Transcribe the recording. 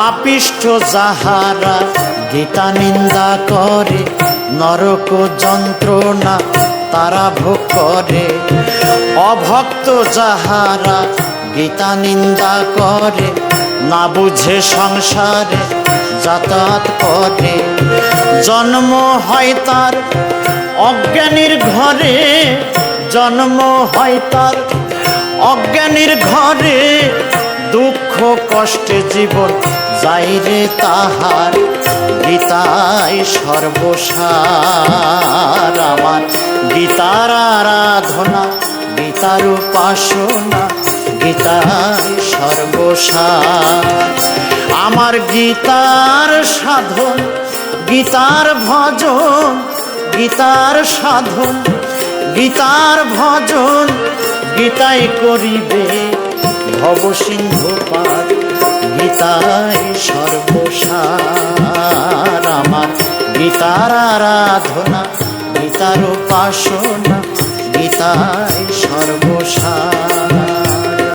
পাপিষ্ঠ যাহারা গীতা নিন্দা করে, নরক যন্ত্রণা তারা ভোগ করে। অভক্ত যাহারা গীতা নিন্দা করে, না বুঝে সংসারে যাতায়াত করে। জন্ম হয় তার অজ্ঞানীর ঘরে, জন্ম হয় তার অজ্ঞানীর ঘরে। দুঃখ কষ্টে জীবন যাই রে তাহার, গীতায় সর্বসার। আমার গীতার আরাধনা, গীতার উপাসনা, গীতায় সর্বসার। আমার গীতার সাধন, গীতার ভজন, গীতার সাধন, গীতার ভজন। গীতায় করিবে ভব সিন্ধু পার, গীতায় সর্বসার। আমার গীতার আরাধনা, গীতার উপাসনা, গীতায় সর্বসার।